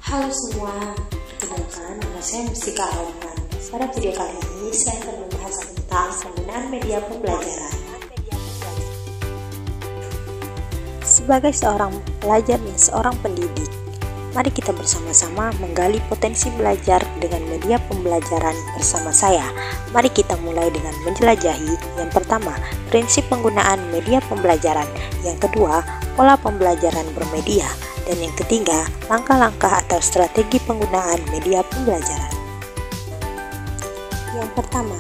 Halo semua, perkenalkan nama saya Mustika Roman. Pada video kali ini saya akan membahas tentang penggunaan media pembelajaran. Sebagai seorang pelajar dan seorang pendidik, mari kita bersama-sama menggali potensi belajar dengan media pembelajaran bersama saya. Mari kita mulai dengan menjelajahi. Yang pertama, prinsip penggunaan media pembelajaran. Yang kedua, pola pembelajaran bermedia. Dan yang ketiga, langkah-langkah atau strategi penggunaan media pembelajaran. Yang pertama,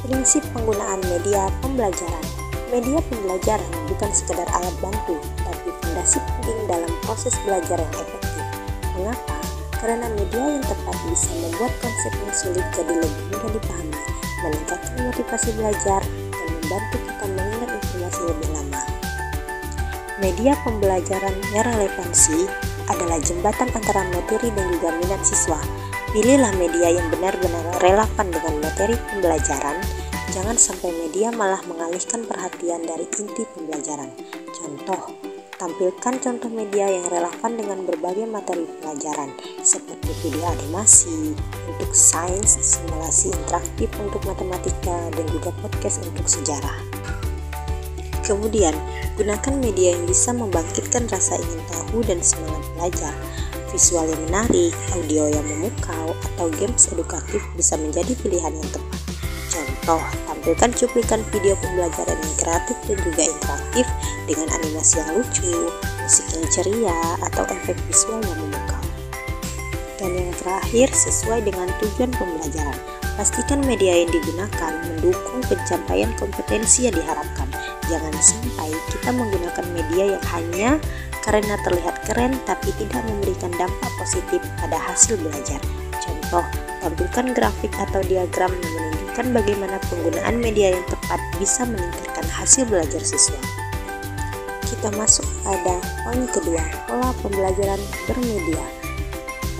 prinsip penggunaan media pembelajaran. Media pembelajaran bukan sekedar alat bantu, tapi fondasi penting dalam proses belajar yang efektif. Mengapa? Karena media yang tepat bisa membuat konsep yang sulit jadi lebih mudah dipahami, meningkatkan motivasi belajar, dan membantu kita mengingat informasi lebih lama. Media pembelajaran yang relevansi adalah jembatan antara materi dan juga minat siswa. Pilihlah media yang benar-benar relevan dengan materi pembelajaran. Jangan sampai media malah mengalihkan perhatian dari inti pembelajaran. Contoh, tampilkan contoh media yang relevan dengan berbagai materi pelajaran, seperti video animasi untuk sains, simulasi interaktif untuk matematika, dan juga podcast untuk sejarah. Kemudian, gunakan media yang bisa membangkitkan rasa ingin tahu dan semangat belajar. Visual yang menarik, audio yang memukau, atau games edukatif bisa menjadi pilihan yang tepat. Contoh, tampilkan cuplikan video pembelajaran yang kreatif dan juga interaktif dengan animasi yang lucu, musik yang ceria, atau efek visual yang memukau. Dan yang terakhir, sesuai dengan tujuan pembelajaran. Pastikan media yang digunakan mendukung pencapaian kompetensi yang diharapkan. Jangan sampai kita menggunakan media yang hanya karena terlihat keren tapi tidak memberikan dampak positif pada hasil belajar. Contoh, tampilkan grafik atau diagram yang menunjukkan bagaimana penggunaan media yang tepat bisa meningkatkan hasil belajar siswa. Kita masuk pada poin kedua, pola pembelajaran bermedia.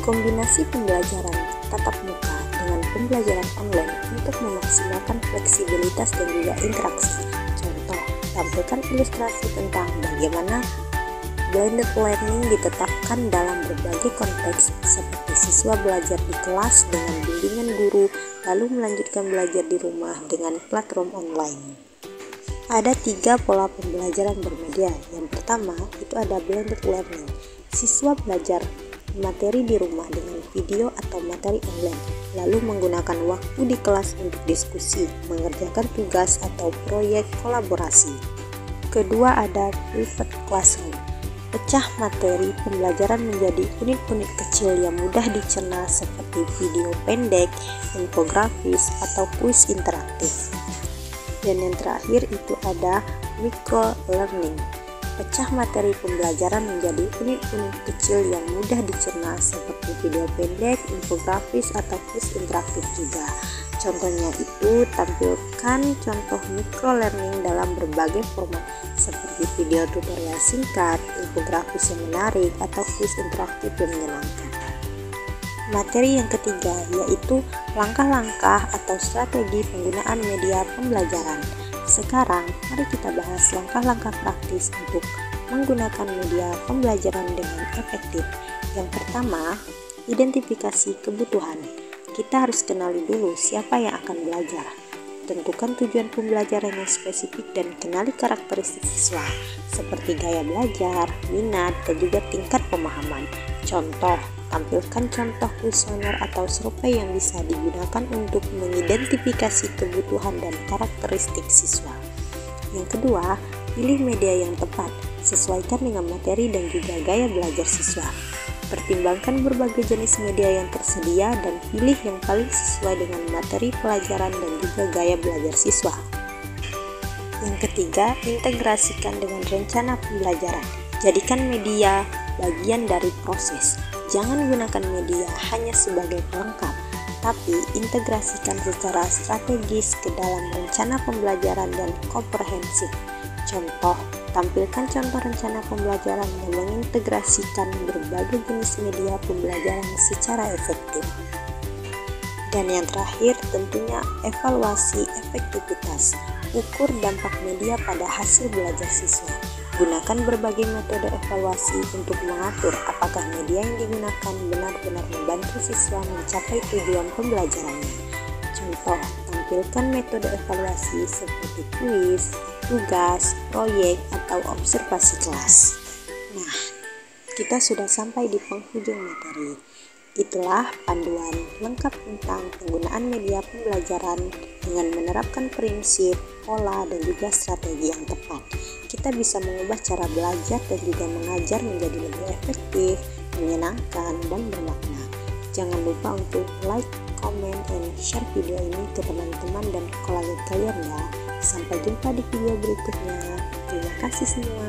Kombinasi pembelajaran tatap muka dengan pembelajaran online untuk memaksimalkan fleksibilitas dan juga interaksi. Contoh, tampilkan ilustrasi tentang bagaimana blended learning ditetapkan dalam berbagai konteks, seperti siswa belajar di kelas dengan bimbingan guru, lalu melanjutkan belajar di rumah dengan platform online. Ada 3 pola pembelajaran bermedia. Yang pertama, itu ada blended learning. Siswa belajar materi di rumah dengan video atau materi online, lalu menggunakan waktu di kelas untuk diskusi, mengerjakan tugas atau proyek kolaborasi. Kedua, ada private classroom. Pecah materi pembelajaran menjadi unit-unit kecil yang mudah dicerna seperti video pendek, infografis, atau kuis interaktif. Dan yang terakhir itu ada micro learning. Pecah materi pembelajaran menjadi unit-unit kecil yang mudah dicerna seperti video pendek, infografis, atau kuis interaktif juga. Contohnya itu, tampilkan contoh micro learning dalam berbagai format seperti video tutorial singkat, infografis yang menarik, atau kuis interaktif yang menyenangkan. Materi yang ketiga yaitu langkah-langkah atau strategi penggunaan media pembelajaran. Sekarang, mari kita bahas langkah-langkah praktis untuk menggunakan media pembelajaran dengan efektif. Yang pertama, identifikasi kebutuhan. Kita harus kenali dulu siapa yang akan belajar. Tentukan tujuan pembelajaran yang spesifik dan kenali karakteristik siswa, seperti gaya belajar, minat, dan juga tingkat pemahaman. Contoh, tampilkan contoh kuesioner atau survei yang bisa digunakan untuk mengidentifikasi kebutuhan dan karakteristik siswa. Yang kedua, pilih media yang tepat, sesuaikan dengan materi dan juga gaya belajar siswa. Pertimbangkan berbagai jenis media yang tersedia dan pilih yang paling sesuai dengan materi pelajaran dan juga gaya belajar siswa. Yang ketiga, integrasikan dengan rencana pembelajaran. Jadikan media bagian dari proses. Jangan gunakan media hanya sebagai pelengkap, tapi integrasikan secara strategis ke dalam rencana pembelajaran dan komprehensif. Contoh, tampilkan contoh rencana pembelajaran yang mengintegrasikan berbagai jenis media pembelajaran secara efektif. Dan yang terakhir, tentunya evaluasi efektivitas. Ukur dampak media pada hasil belajar siswa. Gunakan berbagai metode evaluasi untuk mengatur apakah media yang digunakan benar-benar membantu siswa mencapai tujuan pembelajarannya. Contoh, tampilkan metode evaluasi seperti kuis, tugas, proyek, atau observasi kelas. Nah, kita sudah sampai di penghujung materi. Itulah panduan lengkap tentang penggunaan media pembelajaran dengan menerapkan prinsip, pola, dan juga strategi yang tepat. Kita bisa mengubah cara belajar dan juga mengajar menjadi lebih efektif, menyenangkan, dan bermakna. Jangan lupa untuk like, comment, dan share video ini ke teman-teman dan kolega kalian ya. Sampai jumpa di video berikutnya. Terima kasih semua.